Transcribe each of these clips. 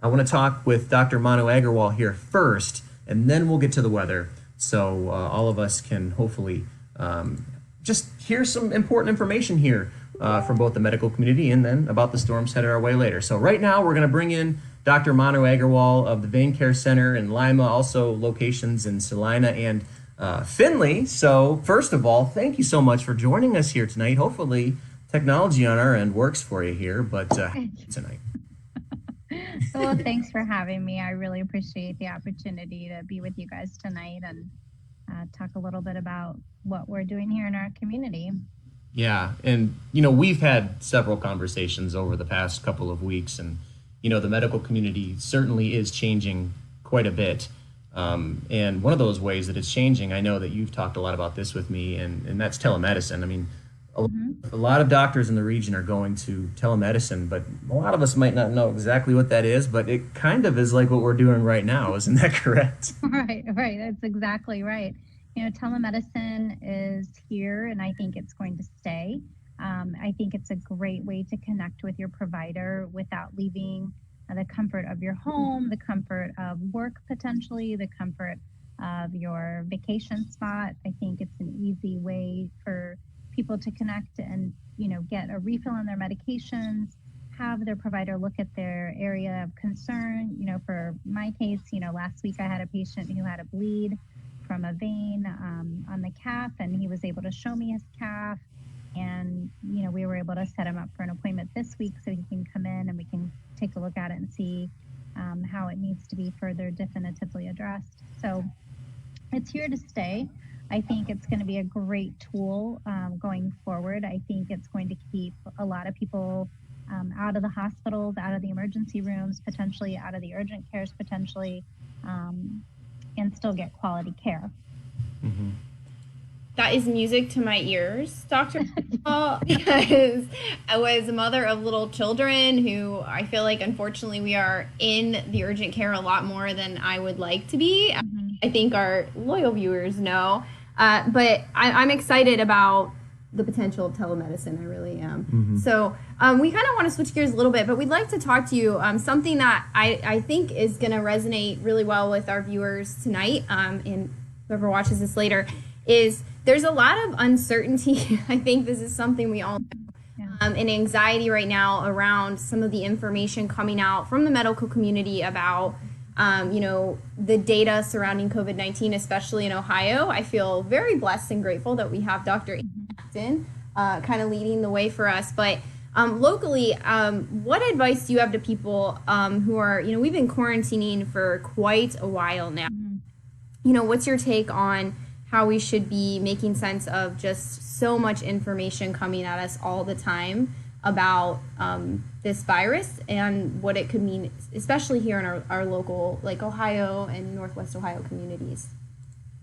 I want to talk with Dr. Manu Aggarwal here first, and then we'll get to the weather. So all of us can hopefully just hear some important information here from both the medical community and then about the storms headed our way later. So right now we're going to bring in Dr. Manu Aggarwal of the Vein Care Center in Lima, also locations in Salina and Finley. So first of all, thank you so much for joining us here tonight. Hopefully technology on our end works for you here, but tonight. Well, thanks for having me. I really appreciate the opportunity to be with you guys tonight and talk a little bit about what we're doing here in our community. Yeah, and we've had several conversations over the past couple of weeks, and the medical community certainly is changing quite a bit. And one of those ways that it's changing, I know that you've talked a lot about this with me, and that's telemedicine. I mean, Hmm. a lot of doctors in the region are going to telemedicine, but a lot of us might not know exactly what that is, but it kind of is like what we're doing right now. Isn't that correct? Right. That's exactly right. Telemedicine is here and I think it's going to stay. I think it's a great way to connect with your provider without leaving the comfort of your home, the comfort of work potentially, the comfort of your vacation spot. I think it's an easy way for people to connect and, get a refill on their medications, have their provider look at their area of concern. For my case, last week I had a patient who had a bleed from a vein on the calf, and he was able to show me his calf. And, we were able to set him up for an appointment this week so he can come in and we can take a look at it and see how it needs to be further definitively addressed. So it's here to stay. I think it's going to be a great tool going forward. I think it's going to keep a lot of people out of the hospitals, out of the emergency rooms, potentially out of the urgent cares, potentially, and still get quality care. Hmm. That is music to my ears, Dr. Paul, because I was a mother of little children who I feel like, unfortunately, we are in the urgent care a lot more than I would like to be. Mm-hmm. I think our loyal viewers know. But I'm excited about the potential of telemedicine. I really am. Hmm. So we kind of want to switch gears a little bit, but we'd like to talk to you something that I think is going to resonate really well with our viewers tonight and whoever watches this later is there's a lot of uncertainty. I think this is something we all Yeah. and anxiety right now around some of the information coming out from the medical community about the data surrounding COVID-19, especially in Ohio. I feel very blessed and grateful that we have Dr. Acton kind of leading the way for us. But locally, what advice do you have to people who are, we've been quarantining for quite a while now. Mm-hmm. What's your take on how we should be making sense of just so much information coming at us all the time about this virus and what it could mean, especially here in our local, like Ohio and Northwest Ohio communities?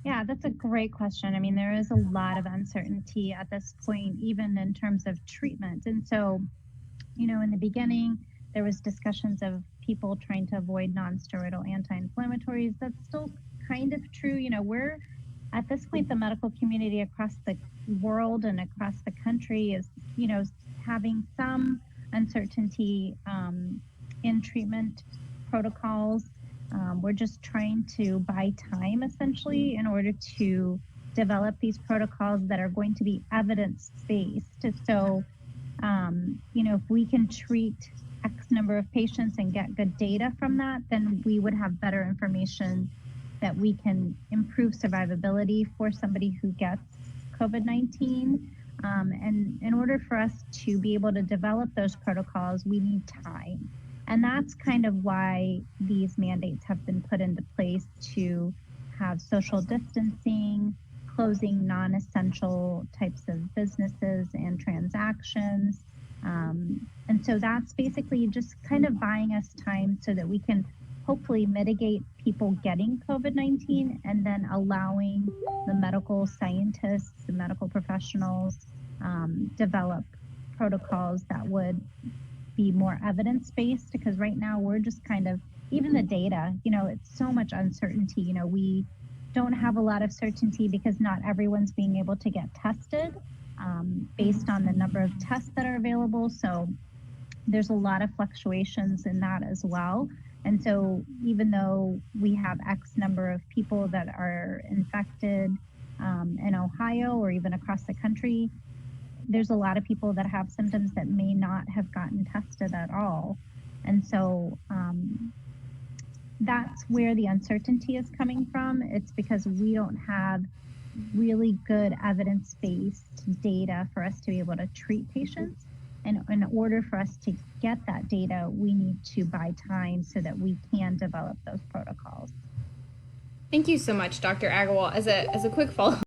Yeah, that's a great question. I mean, there is a lot of uncertainty at this point, even in terms of treatment. And so, in the beginning, there was discussions of people trying to avoid non-steroidal anti-inflammatories. That's still kind of true. We're at this point, the medical community across the world and across the country is, having some uncertainty in treatment protocols. We're just trying to buy time essentially in order to develop these protocols that are going to be evidence-based. So, if we can treat X number of patients and get good data from that, then we would have better information that we can improve survivability for somebody who gets COVID-19. And in order for us to be able to develop those protocols, we need time. And that's kind of why these mandates have been put into place to have social distancing, closing non-essential types of businesses and transactions. And so that's basically just kind of buying us time so that we can hopefully mitigate people getting COVID-19 and then allowing the medical scientists, the medical professionals develop protocols that would be more evidence-based, because right now we're just kind of, even the data, it's so much uncertainty. We don't have a lot of certainty because not everyone's being able to get tested based on the number of tests that are available. So there's a lot of fluctuations in that as well. And so even though we have X number of people that are infected in Ohio or even across the country, there's a lot of people that have symptoms that may not have gotten tested at all. And so that's where the uncertainty is coming from. It's because we don't have really good evidence-based data for us to be able to treat patients. And in order for us to get that data, we need to buy time so that we can develop those protocols. Thank you so much, Dr. Aggarwal. As a quick follow